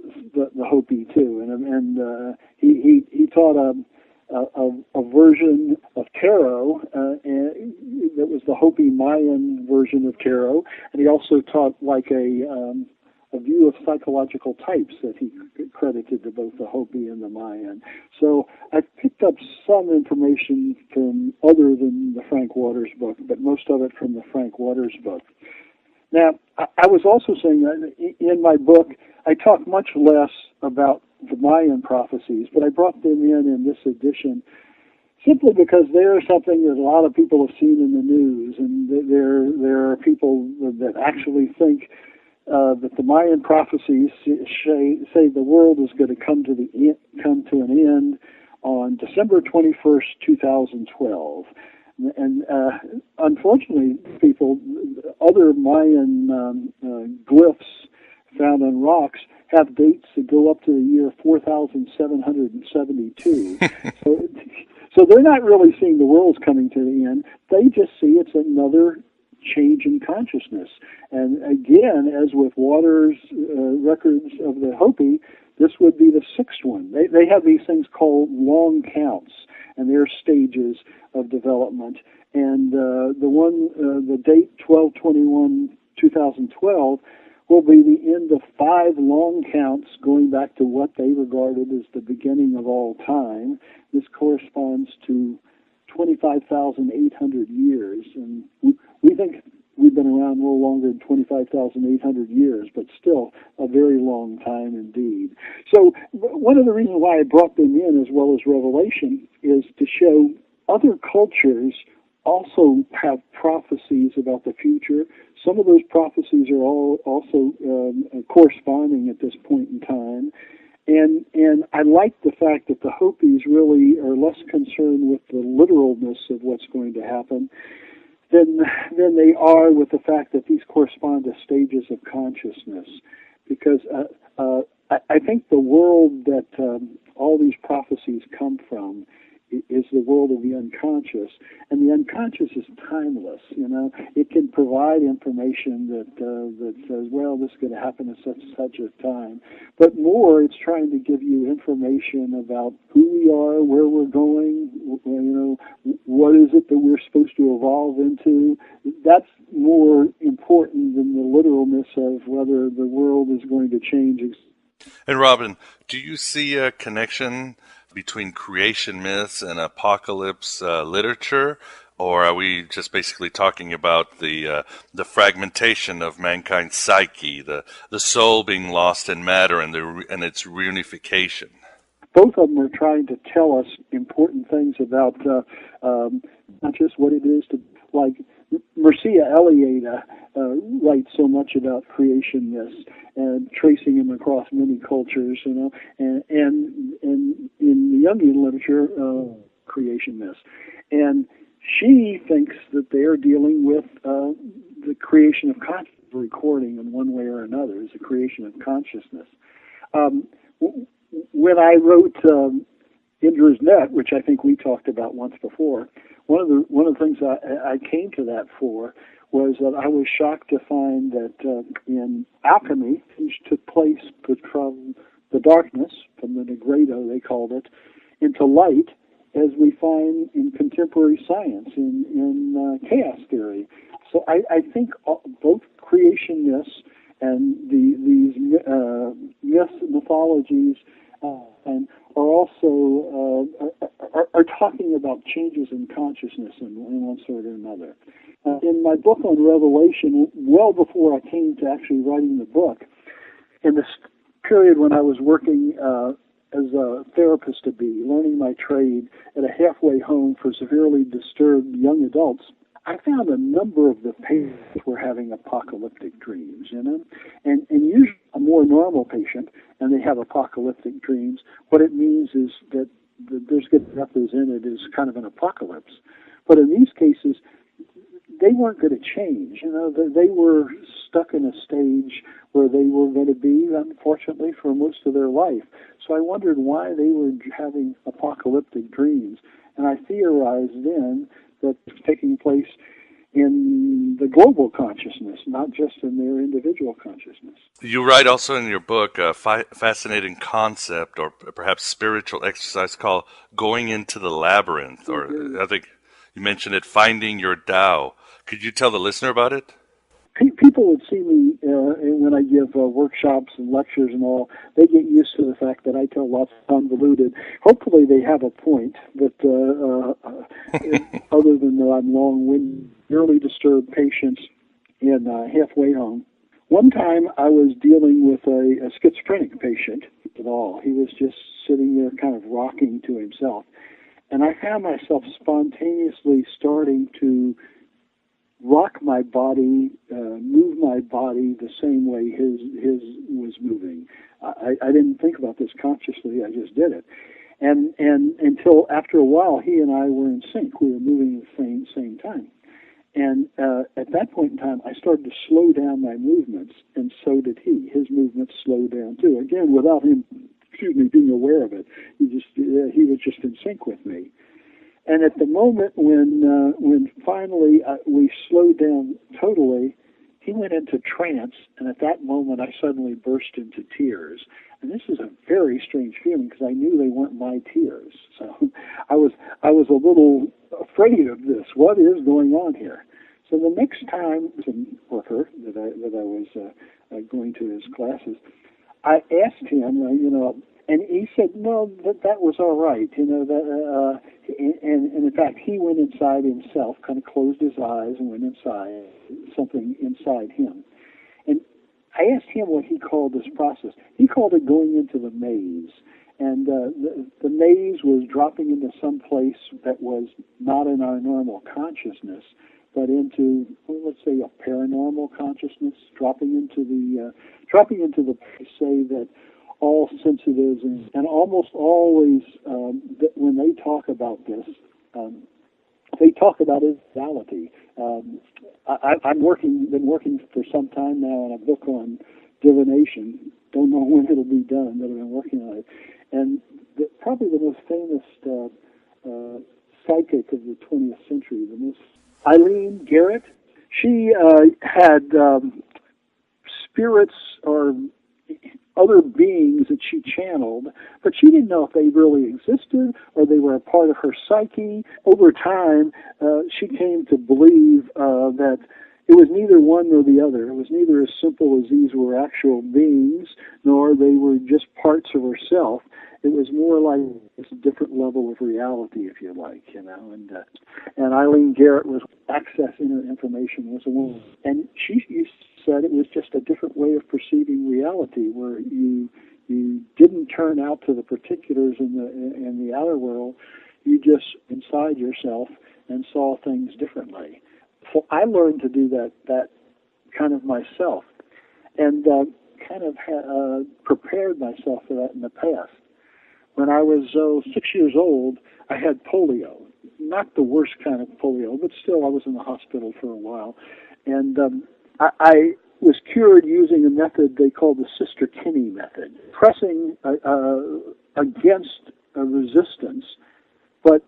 Hopi too, and he taught a version of tarot, and that was the Hopi Mayan version of tarot, and he also taught like a view of psychological types that he credited to both the Hopi and the Mayan. So I picked up some information from other than the Frank Waters book, but most of it from the Frank Waters book. Now, I was also saying that in my book, I talk much less about the Mayan prophecies, but I brought them in this edition simply because they're something that a lot of people have seen in the news, and there are people that actually think that the Mayan prophecies say the world is going to come to an end on December 21st, 2012. And unfortunately, other Mayan glyphs found on rocks have dates that go up to the year 4772. So they're not really seeing the world's coming to the end. They just see it's another change in consciousness. And again, as with Waters' records of the Hopi, this would be the sixth one. They have these things called long counts, and they're stages of development. And the date 12/21/2012 will be the end of 5 long counts going back to what they regarded as the beginning of all time. This corresponds to 25,800 years, and we think we've been around no longer than 25,800 years, but still a very long time indeed. So one of the reasons why I brought them in, as well as Revelation, is to show other cultures also have prophecies about the future. Some of those prophecies are also corresponding at this point in time. And I like the fact that the Hopis really are less concerned with the literalness of what's going to happen than they are with the fact that these correspond to stages of consciousness. Because I think the world that all these prophecies come from is the world of the unconscious, and the unconscious is timeless. You know, it can provide information that says, well, this is going to happen at such a time. But more, it's trying to give you information about who we are, where we're going. You know, what is it that we're supposed to evolve into? That's more important than the literalness of whether the world is going to change. And Robin, do you see a connection between creation myths and apocalypse literature, or are we just basically talking about the fragmentation of mankind's psyche, the soul being lost in matter, and its reunification? Both of them are trying to tell us important things about not just what it is to, like Mircea Eliade writes so much about creation myths and tracing them across many cultures, you know, and in the Jungian literature, creation myths. And she thinks that they are dealing with the creation of consciousness. Recording in one way or another is the creation of consciousness. When I wrote Indra's Net, which I think we talked about once before, one of the things I came to that for was that I was shocked to find that in Alchemy, which took place from the darkness, from the Negredo they called it, into light, as we find in contemporary science, in chaos theory. So I think both creation myths and these mythologies and are also are talking about changes in consciousness in one sort or another. In my book on Revelation, well before I came to actually writing the book, in this period when I was working as a therapist to be, learning my trade at a halfway home for severely disturbed young adults, I found a number of the patients were having apocalyptic dreams, and usually a more normal patient, and they have apocalyptic dreams, what it means is that there's good represented as kind of an apocalypse. But in these cases, they weren't going to change. They were stuck in a stage where they were going to be, unfortunately, for most of their life. So I wondered why they were having apocalyptic dreams, and I theorized then that it's taking place in the global consciousness, not just in their individual consciousness. You write also in your book a fascinating concept, or perhaps spiritual exercise, called going into the labyrinth, or I think you mentioned it, finding your Tao. Could you tell the listener about it? People would see me when I give workshops and lectures and all. They get used to the fact that I tell lots of convoluted. Hopefully they have a point, but other than that I'm long-winded, nearly disturbed patients in halfway home. One time I was dealing with a schizophrenic patient at all. He was just sitting there kind of rocking to himself. And I found myself spontaneously starting to rock my body, move my body the same way his was moving. I didn't think about this consciously. I just did it, and until after a while, he and I were in sync. We were moving at the same time, and at that point in time, I started to slow down my movements, and so did he. His movements slowed down too. Again, without him, being aware of it. He was just in sync with me. And at the moment when finally we slowed down totally, he went into trance, and at that moment I suddenly burst into tears. And this is a very strange feeling because I knew they weren't my tears. So I was a little afraid of this. What is going on here? So the next time, some worker that I was going to his classes, I asked him, and he said, no, that was all right. And in fact, he went inside himself, kind of closed his eyes and went inside, something inside him. And I asked him what he called this process. He called it going into the maze. And the maze was dropping into some place that was not in our normal consciousness, but into, let's say, a paranormal consciousness, dropping into the place, say, that all sensitives and almost always when they talk about this, they talk about its reality. I've been working for some time now on a book on divination. Don't know when it'll be done, but I've been working on it. And probably the most famous psychic of the 20th century, Eileen Garrett. She had spirits or other beings that she channeled, but she didn't know if they really existed or they were a part of her psyche. Over time, she came to believe that it was neither one nor the other. It was neither as simple as these were actual beings, nor they were just parts of herself. It was more like a different level of reality, if you like, And Eileen Garrett was accessing her information as a woman, and she said it was just a different way of perceiving reality, where you didn't turn out to the particulars in the outer world. You just inside yourself and saw things differently. So I learned to do that kind of myself, and prepared myself for that in the past. when I was 6 years old, I had polio. Not the worst kind of polio, but still I was in the hospital for a while. And I was cured using a method they call the Sister Kinney method, pressing against a resistance. But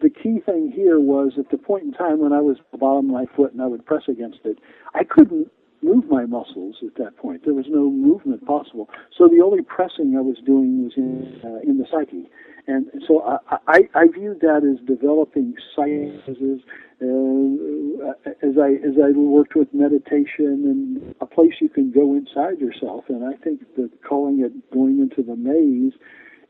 the key thing here was at the point in time when I was at the bottom of my foot and I would press against it, I couldn't move my muscles at that point. There was no movement possible. So the only pressing I was doing was in the psyche. And so I viewed that as developing sciences as I worked with meditation and a place you can go inside yourself. And I think that calling it going into the maze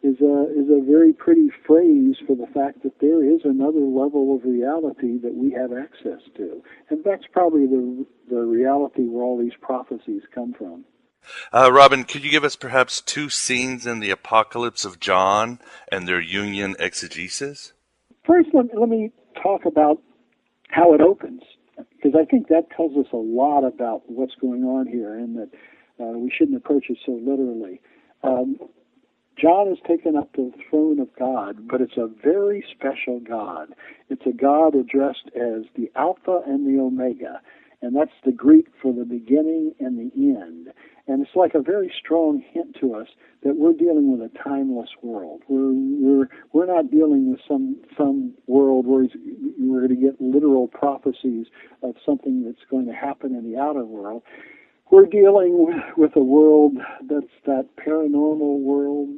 is a very pretty phrase for the fact that there is another level of reality that we have access to. And that's probably the reality where all these prophecies come from. Robin, could you give us perhaps 2 scenes in the Apocalypse of John and their Jungian exegesis? First, let me talk about how it opens, because I think that tells us a lot about what's going on here, and that we shouldn't approach it so literally. John is taken up to the throne of God, but it's a very special God. It's a God addressed as the Alpha and the Omega, and that's the Greek for the beginning and the end. And it's like a very strong hint to us that we're dealing with a timeless world. We're not dealing with some world where we're going to get literal prophecies of something that's going to happen in the outer world. We're dealing with a world that's that paranormal world,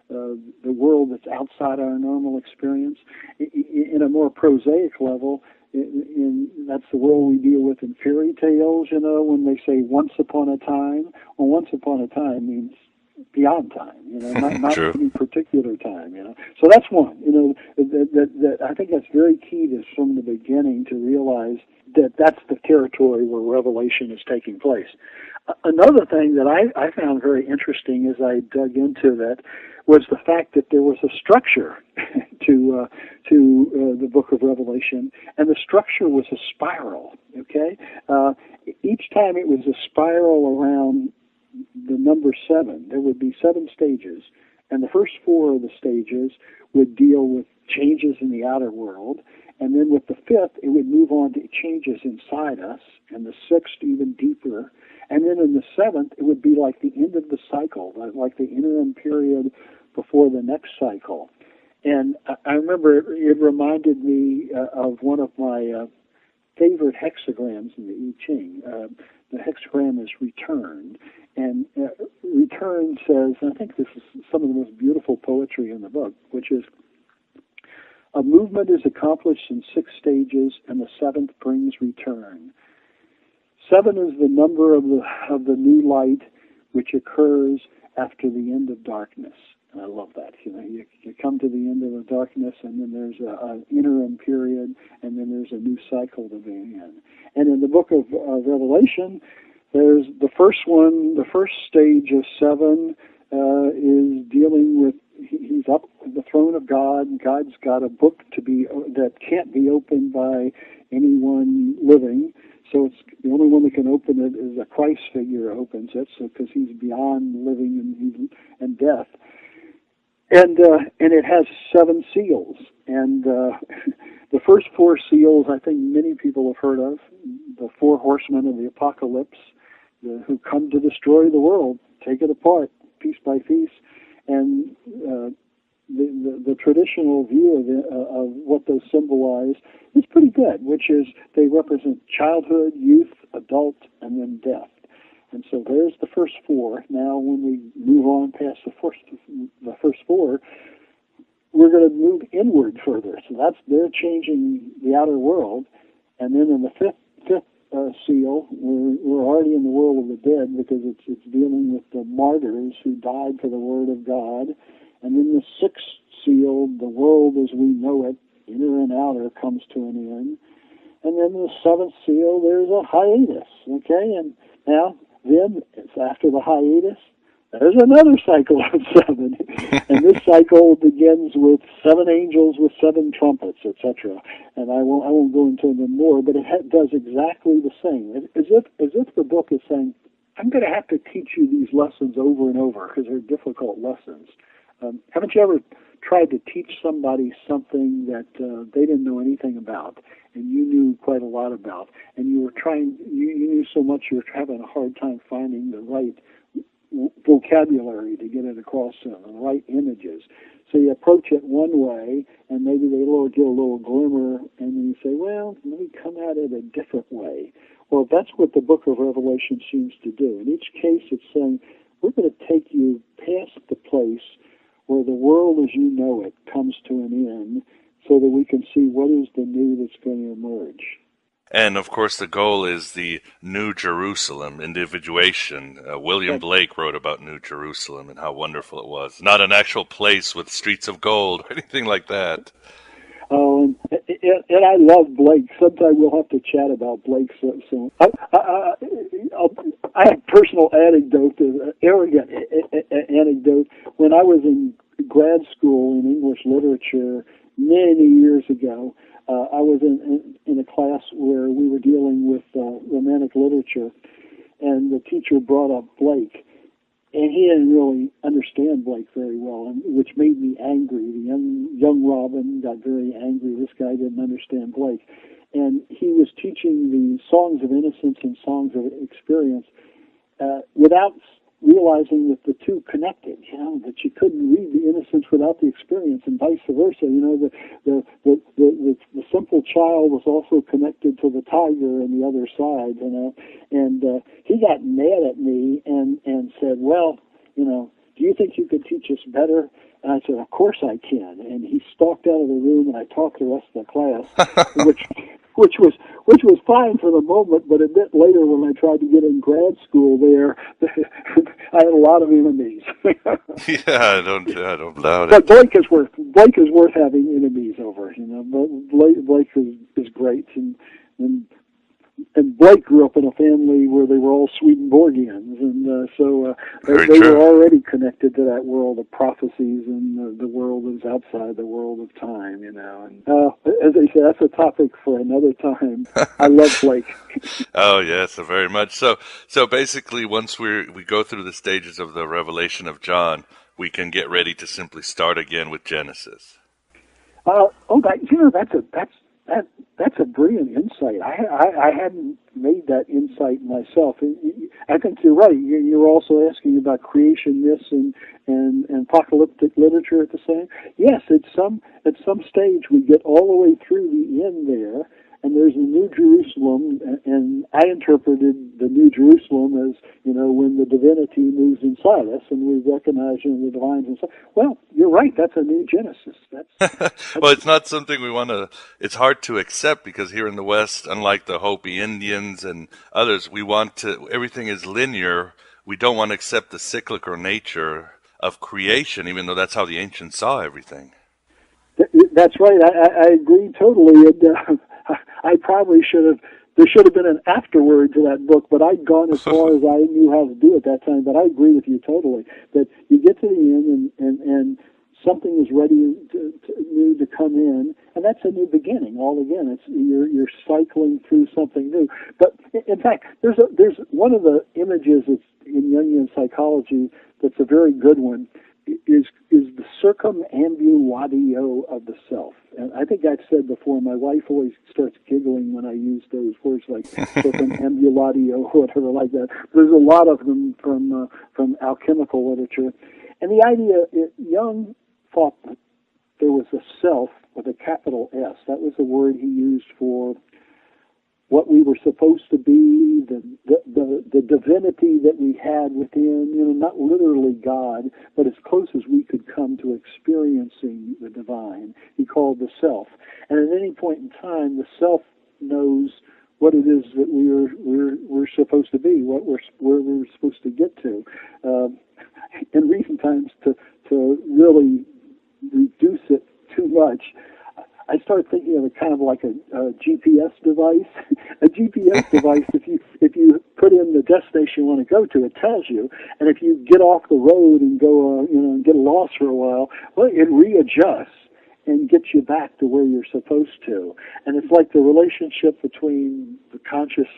the world that's outside our normal experience. In a more prosaic level, that's the world we deal with in fairy tales, when they say once upon a time. Well, once upon a time means beyond time, not any particular time, So that's one, that I think that's very key to from the beginning to realize that that's the territory where revelation is taking place. Another thing that I found very interesting as I dug into that was the fact that there was a structure to the book of Revelation, and the structure was a spiral, okay? Each time it was a spiral around the number 7. There would be 7 stages, and the first 4 of the stages would deal with changes in the outer world, and then with the 5th, it would move on to changes inside us, and the 6th even deeper, and then in the 7th, it would be like the end of the cycle, like the interim period before the next cycle. And I remember it reminded me of one of my favorite hexagrams in the I Ching. The hexagram is return. And return says, and I think this is some of the most beautiful poetry in the book, which is, a movement is accomplished in 6 stages, and the 7th brings return. 7 is the number of the new light, which occurs after the end of darkness. And I love that. You come to the end of the darkness, and then there's an interim period, and then there's a new cycle to be in. And in the book of Revelation, there's the first one. The first stage of 7 is dealing with, he's up at the throne of God, and God's got a book that can't be opened by anyone living. So it's the only one that can open it is a Christ figure opens it, so because he's beyond living and death. And it has 7 seals. And the first 4 seals I think many people have heard of, the 4 horsemen of the apocalypse, who come to destroy the world, take it apart piece by piece. And the traditional view of what those symbolize is pretty good, which is they represent childhood, youth, adult, and then death. And so there's the first 4. Now when we move on past the first 4, we're going to move inward further. So they're changing the outer world. And then in the fifth seal, we're already in the world of the dead, because it's dealing with the martyrs who died for the word of God. And then the 6th seal, the world as we know it, inner and outer, comes to an end. And then the 7th seal, there's a hiatus, okay? And now, then, it's after the hiatus, there's another cycle of 7. And this cycle begins with 7 angels with 7 trumpets, etc. And I won't go into them more, but it does exactly the same. As if the book is saying, I'm going to have to teach you these lessons over and over, because they're difficult lessons. Haven't you ever tried to teach somebody something that they didn't know anything about, and you knew quite a lot about, and you knew so much you were having a hard time finding the right vocabulary to get it across to them, the right images. So you approach it one way, and maybe they get a little glimmer, and then you say, well, let me come at it a different way. Well, that's what the book of Revelation seems to do. In each case, it's saying, we're going to take you past the place where the world as you know it comes to an end, so that we can see what is the new that's going to emerge. And, of course, the goal is the New Jerusalem, individuation. William Blake wrote about New Jerusalem and how wonderful it was. Not an actual place with streets of gold or anything like that. Oh, and I love Blake. Sometime we'll have to chat about Blake soon. I have a personal anecdote, an arrogant anecdote. When I was in grad school in English literature many years ago, I was in a class where we were dealing with Romantic literature, and the teacher brought up Blake. And he didn't really understand Blake very well, which made me angry. The young Robin got very angry. This guy didn't understand Blake. And he was teaching the songs of innocence and songs of experience without realizing that the two connected, that you couldn't read the innocence without the experience, and vice versa. The simple child was also connected to the tiger on the other side, and he got mad at me and said, well, do you think you could teach us better? And I said, of course I can. And he stalked out of the room, and I taught the rest of the class, which was fine for the moment, but a bit later when I tried to get in grad school there, I had a lot of enemies. Yeah, I don't doubt it. But Blake is worth having enemies over. Blake is great, and Blake grew up in a family where they were all Swedenborgians, and so they were already connected to that world of prophecies and the world that is outside the world of time, And as I say, that's a topic for another time. I love Blake. Oh yes, very much. So basically, once we go through the stages of the revelation of John, we can get ready to simply start again with Genesis. That's a brilliant insight. I hadn't made that insight myself. I think you're right. You're also asking about creation myths and apocalyptic literature at the same. Yes, at some stage we get all the way through the end there, and there's a New Jerusalem, and I interpreted the New Jerusalem as, when the divinity moves inside us and we recognize the divine inside. Well, you're right, that's a new Genesis. Well, it's not something we want to, it's hard to accept because here in the West, unlike the Hopi Indians and others, everything is linear. We don't want to accept the cyclical nature of creation, even though that's how the ancients saw everything. That's right, I agree totally. And, I probably there should have been an afterword to that book, but I'd gone as far as I knew how to do at that time. But I agree with you totally, that you get to the end and something is ready new to come in, and that's a new beginning. All again, you're cycling through something new. But in fact, there's one of the images in Jungian psychology that's a very good one. Is the circumambulatio of the self. And I think I've said before, my wife always starts giggling when I use those words like circumambulatio or whatever like that. There's a lot of them from alchemical literature. And the idea, Jung thought that there was a self with a capital S. That was the word he used for what we were supposed to be, the divinity that we had within, not literally God, but as close as we could come to experiencing the divine. He called the self. And at any point in time, the self knows what it is that we're supposed to be, where we're supposed to get to. In recent times, to really reduce it too much, I started thinking of it kind of like a GPS device. A GPS device, if you put in the destination you want to go to, it tells you. And if you get off the road and go, and get lost for a while, well, it readjusts and gets you back to where you're supposed to. And it's like the relationship between the conscious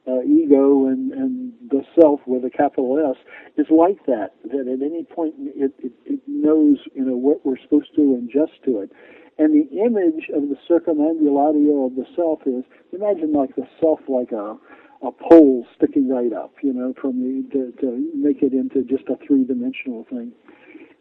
ego and the self with a capital S, is like that at any point it knows, what we're supposed to ingest to it. And the image of the circumambulatio of the self is, imagine like the self like a pole sticking right up, from to make it into just a three-dimensional thing.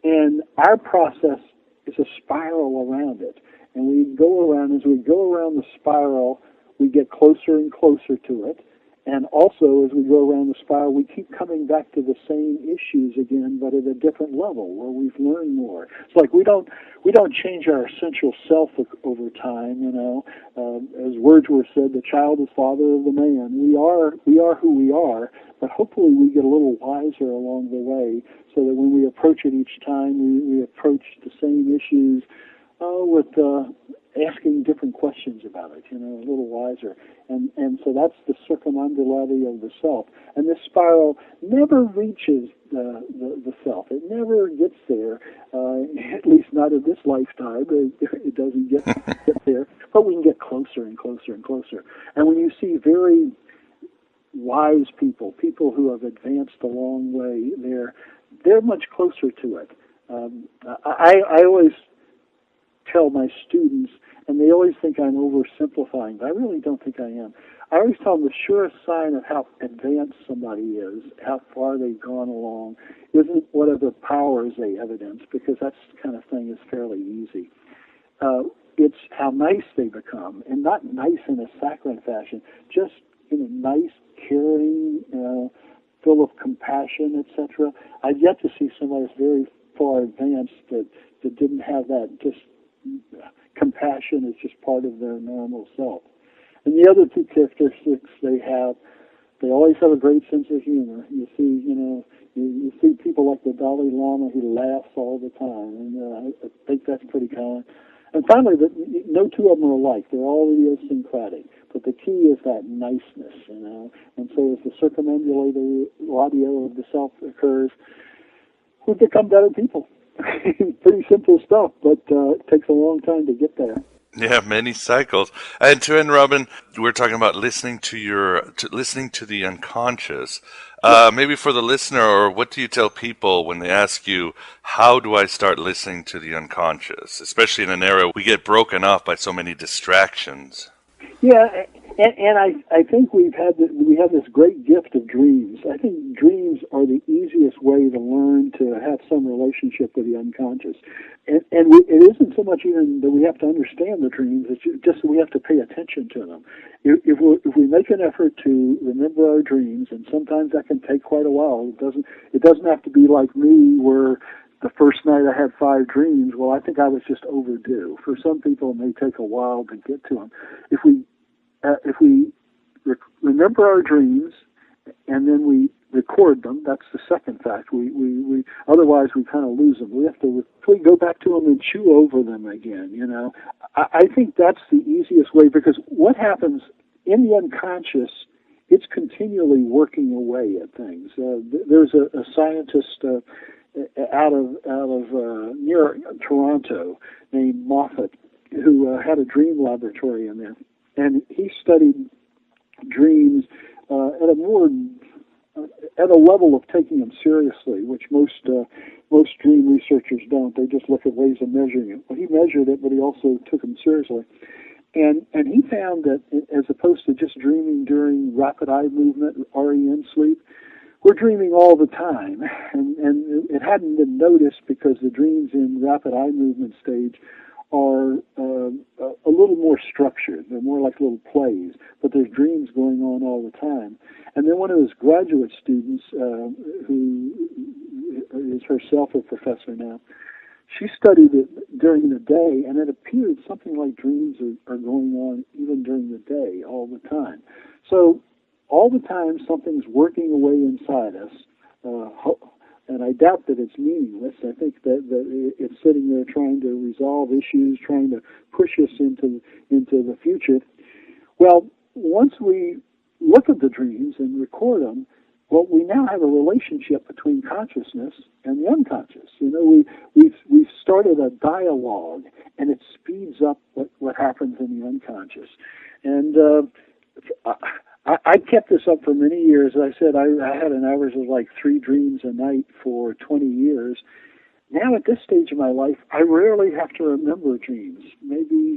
And our process is a spiral around it. And as we go around the spiral, we get closer and closer to it. And also, as we go around the spiral, we keep coming back to the same issues again, but at a different level where we've learned more. It's like we don't change our essential self over time. As Wordsworth said, "The child is father of the man." We are who we are, but hopefully we get a little wiser along the way, so that when we approach it each time, we approach the same issues with asking different questions about it, a little wiser. And so that's the circumambulatio of the self. And this spiral never reaches the self. It never gets there, at least not in this lifetime. It doesn't get there. But we can get closer and closer and closer. And when you see very wise people who have advanced a long way, they're much closer to it. I always tell my students, and they always think I'm oversimplifying, but I really don't think I am. I always tell them the surest sign of how advanced somebody is, how far they've gone along, isn't whatever powers they evidence, because that kind of thing is fairly easy. It's how nice they become, and not nice in a saccharine fashion, just nice, caring, full of compassion, etc. I've yet to see somebody that's very far advanced that didn't have that just compassion is just part of their normal self. And the other two characteristics they always have a great sense of humor. You see people like the Dalai Lama who laughs all the time, and I think that's pretty common. And finally, no two of them are alike. They're all idiosyncratic. But the key is that niceness, And so as the circumambulatio of the self occurs, we become better people. Pretty simple stuff, but it takes a long time to get there. Yeah, many cycles. And to end, Robin, we're talking about listening to the unconscious. Maybe for the listener, or what do you tell people when they ask you, how do I start listening to the unconscious? Especially in an era we get broken off by so many distractions. Yeah, and I think we have this great gift of dreams. I think dreams are the easiest way to learn to have some relationship with the unconscious. And it isn't so much even that we have to understand the dreams, it's just that we have to pay attention to them. If we make an effort to remember our dreams, and sometimes that can take quite a while, it doesn't have to be like me where the first night I had 5 dreams. Well, I think I was just overdue. For some people, it may take a while to get to them. If we remember our dreams and then we record them, that's the second fact. We otherwise we kind of lose them. We have to go back to them and chew over them again. I think that's the easiest way, because what happens in the unconscious, it's continually working away at things. There's a scientist out of near Toronto named Moffat who had a dream laboratory in there. And he studied dreams at a level of taking them seriously, which most dream researchers don't. They just look at ways of measuring it. Well, he measured it, but he also took them seriously. And he found that as opposed to just dreaming during rapid eye movement, REM sleep, we're dreaming all the time. And it hadn't been noticed because the dreams in rapid eye movement stage are a little more structured. They're more like little plays, but there's dreams going on all the time. And then one of his graduate students, who is herself a professor now, she studied it during the day, and it appeared something like dreams are going on even during the day all the time. So all the time something's working away inside us, and I doubt that it's meaningless. I think that it's sitting there trying to resolve issues, trying to push us into the future. Well, once we look at the dreams and record them, well, we now have a relationship between consciousness and the unconscious. We've started a dialogue, and it speeds up what happens in the unconscious. And I kept this up for many years. As I said, I had an average of like 3 dreams a night for 20 years. Now at this stage of my life, I rarely have to remember dreams. Maybe,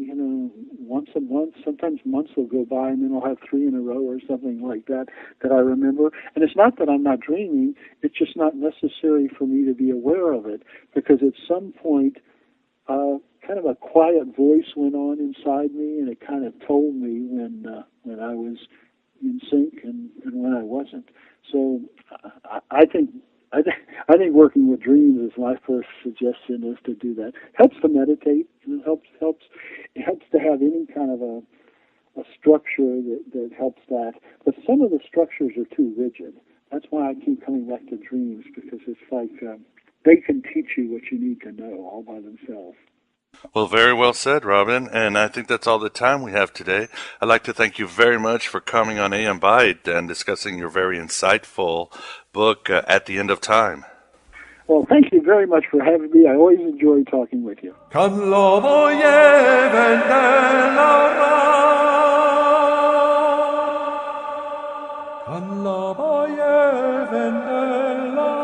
once a month. Sometimes months will go by and then I'll have 3 in a row or something like that I remember. And it's not that I'm not dreaming. It's just not necessary for me to be aware of it, because at some point, kind of a quiet voice went on inside me, and it kind of told me when I was in sync and when I wasn't. So I think working with dreams is my first suggestion, is to do that. Helps to meditate, and it helps to have any kind of a structure that helps that. But some of the structures are too rigid. That's why I keep coming back to dreams, because it's like they can teach you what you need to know all by themselves. Well, very well said, Robin, and I think that's all the time we have today. I'd like to thank you very much for coming on Aeon Byte and discussing your very insightful book, At the End of Time. Well, thank you very much for having me. I always enjoy talking with you.